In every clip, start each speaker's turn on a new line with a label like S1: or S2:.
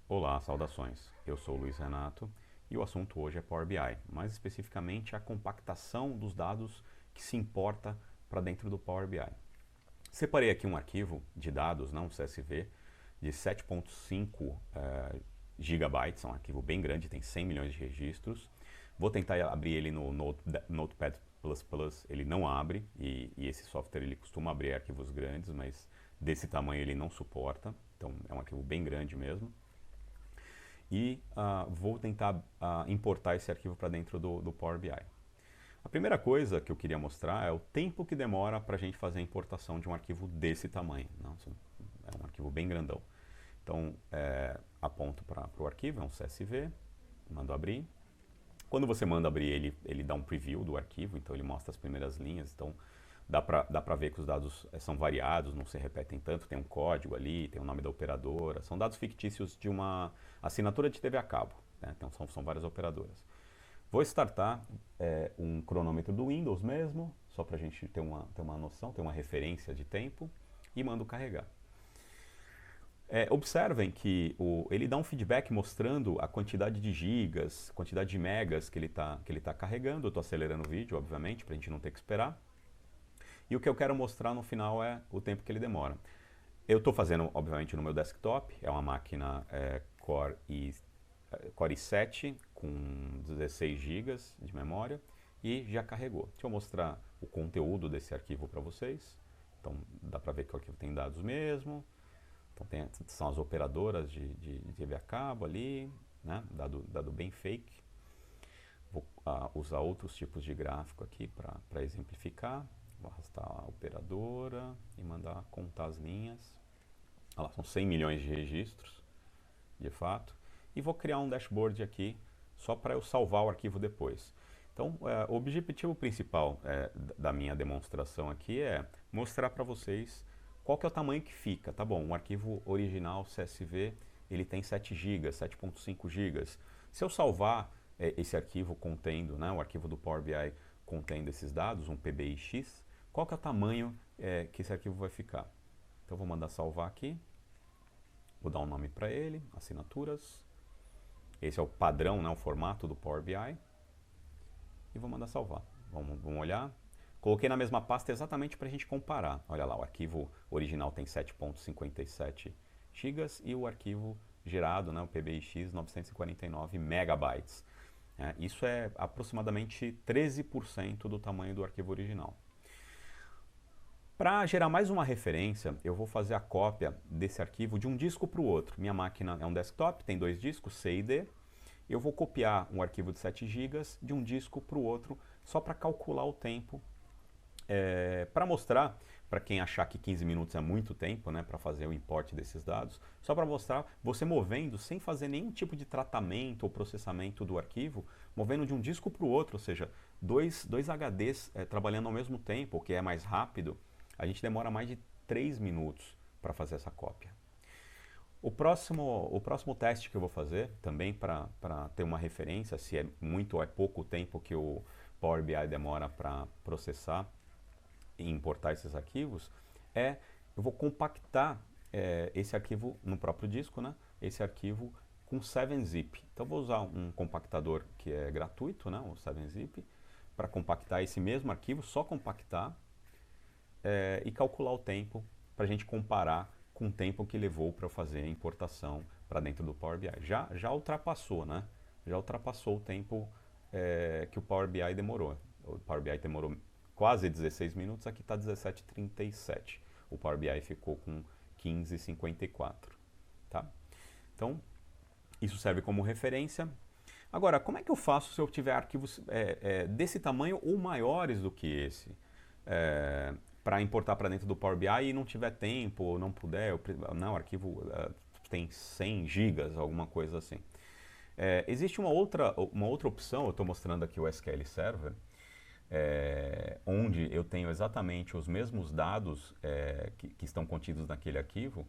S1: Olá, saudações. Eu sou o Luiz Renato e o assunto hoje é Power BI, mais especificamente a compactação dos dados que se importa para dentro do Power BI. Separei aqui um arquivo de dados, não um CSV, de 7.5 gigabytes, é um arquivo bem grande, tem 100 milhões de registros. Vou tentar abrir ele no Notepad++, ele não abre, e esse software ele costuma abrir arquivos grandes, mas desse tamanho ele não suporta, então é um arquivo bem grande mesmo. E vou tentar importar esse arquivo para dentro do Power BI. A primeira coisa que eu queria mostrar é o tempo que demora para a gente fazer a importação de um arquivo desse tamanho. Nossa, é um arquivo bem grandão. Então, aponto para o arquivo, é um CSV, mando abrir. Quando você manda abrir, ele dá um preview do arquivo, então ele mostra as primeiras linhas. Então, dá para ver que os dados são variados, não se repetem tanto, tem um código ali, tem o nome da operadora. São dados fictícios de uma assinatura de TV a cabo, né? Então, são várias operadoras. Vou startar um cronômetro do Windows mesmo, só para a gente ter uma noção, ter uma referência de tempo, e mando carregar. Observem que ele dá um feedback mostrando a quantidade de gigas, quantidade de megas que ele tá carregando. Eu estou acelerando o vídeo, obviamente, para a gente não ter que esperar. E o que eu quero mostrar no final é o tempo que ele demora. Eu estou fazendo, obviamente, no meu desktop, é uma máquina Core i7 com 16 GB de memória e já carregou. Deixa eu mostrar o conteúdo desse arquivo para vocês. Então dá para ver que o arquivo tem dados mesmo. Então são as operadoras de TV a cabo ali, né? Dado bem fake. Vou usar outros tipos de gráfico aqui para exemplificar. Vou arrastar a operadora e mandar contar as linhas. Olha lá, são 100 milhões de registros, de fato. E vou criar um dashboard aqui, só para eu salvar o arquivo depois. Então, o objetivo principal da minha demonstração aqui é mostrar para vocês qual que é o tamanho que fica. Tá bom, um arquivo original CSV, ele tem 7 GB, 7.5 GB. Se eu salvar esse arquivo contendo, né, o arquivo do Power BI contendo esses dados, um PBIX, qual que é o tamanho que esse arquivo vai ficar? Então, vou mandar salvar aqui. Vou dar um nome para ele, assinaturas. Esse é o padrão, né, o formato do Power BI. E vou mandar salvar. Vamos olhar. Coloquei na mesma pasta exatamente para a gente comparar. Olha lá, o arquivo original tem 7.57 GB e o arquivo gerado, né, o PBIX, 949 megabytes. Isso é aproximadamente 13% do tamanho do arquivo original. Para gerar mais uma referência, eu vou fazer a cópia desse arquivo de um disco para o outro. Minha máquina é um desktop, tem dois discos, C e D. Eu vou copiar um arquivo de 7 GB de um disco para o outro, só para calcular o tempo, para mostrar, para quem achar que 15 minutos é muito tempo, né, para fazer o import desses dados, só para mostrar você movendo sem fazer nenhum tipo de tratamento ou processamento do arquivo, movendo de um disco para o outro, ou seja, dois HDs trabalhando ao mesmo tempo, o que é mais rápido. A gente demora mais de 3 minutos para fazer essa cópia. O próximo teste que eu vou fazer, também para ter uma referência, se é muito ou é pouco tempo que o Power BI demora para processar e importar esses arquivos, eu vou compactar esse arquivo no próprio disco, né? Esse arquivo com 7-zip. Então eu vou usar um compactador que é gratuito, né? O 7-zip, para compactar esse mesmo arquivo, só compactar e calcular o tempo para a gente comparar com o tempo que levou para eu fazer a importação para dentro do Power BI. Já ultrapassou, né? Já ultrapassou o tempo que o Power BI demorou. O Power BI demorou quase 16 minutos, aqui está 17h37. O Power BI ficou com 15h54. Tá? Então, isso serve como referência. Agora, como é que eu faço se eu tiver arquivos desse tamanho ou maiores do que esse? Para importar para dentro do Power BI e não tiver tempo, ou não puder, não, o arquivo tem 100 gigas, alguma coisa assim. Existe uma outra opção, eu estou mostrando aqui o SQL Server, onde eu tenho exatamente os mesmos dados que estão contidos naquele arquivo.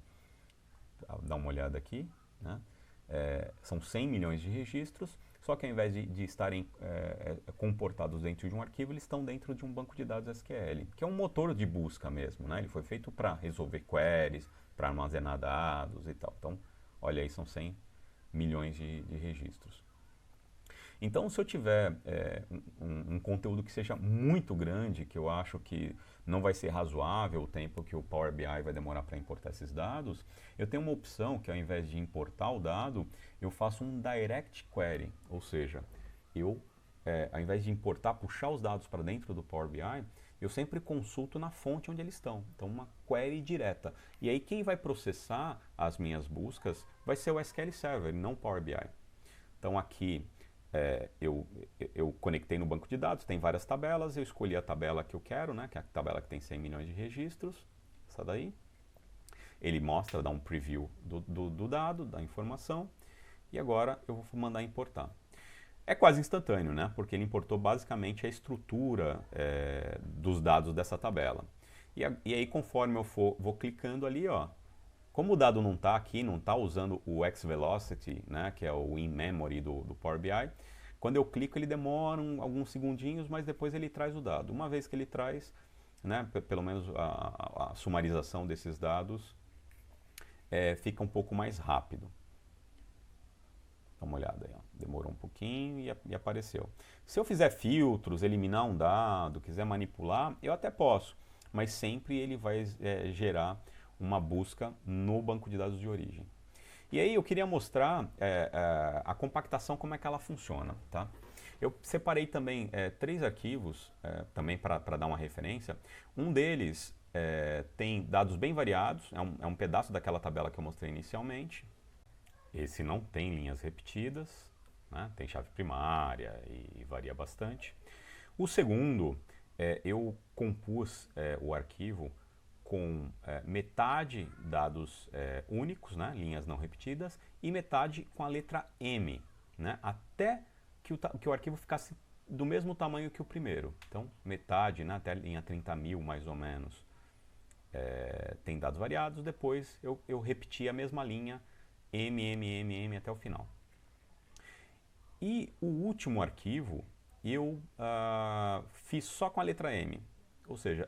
S1: Dá uma olhada aqui, né? São 100 milhões de registros, só que ao invés de estarem comportados dentro de um arquivo, eles estão dentro de um banco de dados SQL, que é um motor de busca mesmo, né? Ele foi feito para resolver queries, para armazenar dados e tal. Então, olha aí, são 100 milhões de registros. Então, se eu tiver um conteúdo que seja muito grande, que eu acho que não vai ser razoável o tempo que o Power BI vai demorar para importar esses dados, eu tenho uma opção que, ao invés de importar o dado, eu faço um Direct Query, ou seja, ao invés de importar, puxar os dados para dentro do Power BI, eu sempre consulto na fonte onde eles estão. Então, uma query direta. E aí, quem vai processar as minhas buscas vai ser o SQL Server, não o Power BI. Então, aqui eu conectei no banco de dados, tem várias tabelas, eu escolhi a tabela que eu quero, né, que é a tabela que tem 100 milhões de registros, essa daí. Ele mostra, dá um preview do dado, da informação, e agora eu vou mandar importar. É quase instantâneo, né, porque ele importou basicamente a estrutura dos dados dessa tabela. E aí, conforme eu vou clicando ali, ó, como o dado não está aqui, não está usando o xVelocity, né, que é o in-memory do Power BI, quando eu clico ele demora alguns segundinhos, mas depois ele traz o dado. Uma vez que ele traz, né, pelo menos a sumarização desses dados fica um pouco mais rápido. Dá uma olhada aí, ó. Demorou um pouquinho e apareceu. Se eu fizer filtros, eliminar um dado, quiser manipular, eu até posso, mas sempre ele vai gerar uma busca no banco de dados de origem. E aí eu queria mostrar a compactação, como é que ela funciona, tá? Eu separei também 3 arquivos, também para dar uma referência. Um deles tem dados bem variados, é um pedaço daquela tabela que eu mostrei inicialmente. Esse não tem linhas repetidas, né? Tem chave primária e varia bastante. O segundo, eu compus o arquivo com metade dados únicos, né, linhas não repetidas, e metade com a letra M, né, até que o arquivo ficasse do mesmo tamanho que o primeiro. Então, metade, né, até a linha 30.000 mais ou menos, tem dados variados, depois eu repeti a mesma linha, M até o final. E o último arquivo eu fiz só com a letra M, ou seja,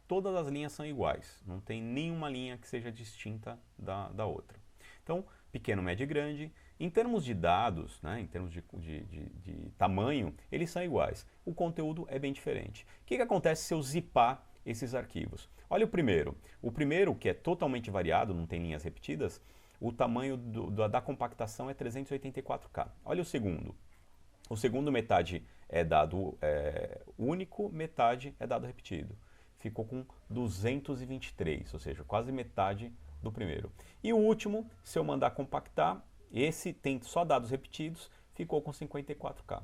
S1: todas as linhas são iguais, não tem nenhuma linha que seja distinta da outra. Então, pequeno, médio e grande. Em termos de dados, né, em termos de tamanho, eles são iguais. O conteúdo é bem diferente. O que acontece se eu zipar esses arquivos? Olha o primeiro. O primeiro, que é totalmente variado, não tem linhas repetidas, o tamanho da compactação é 384K. Olha o segundo. O segundo, metade é dado único, metade é dado repetido. Ficou com 223, ou seja, quase metade do primeiro. E o último, se eu mandar compactar, esse tem só dados repetidos, ficou com 54K.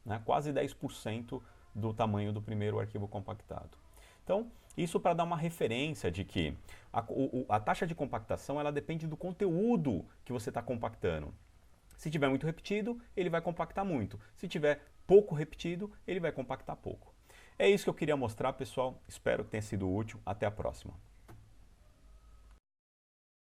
S1: Né? Quase 10% do tamanho do primeiro arquivo compactado. Então, isso para dar uma referência de que a taxa de compactação ela depende do conteúdo que você está compactando. Se tiver muito repetido, ele vai compactar muito. Se tiver pouco repetido, ele vai compactar pouco. É isso que eu queria mostrar, pessoal. Espero que tenha sido útil. Até a próxima.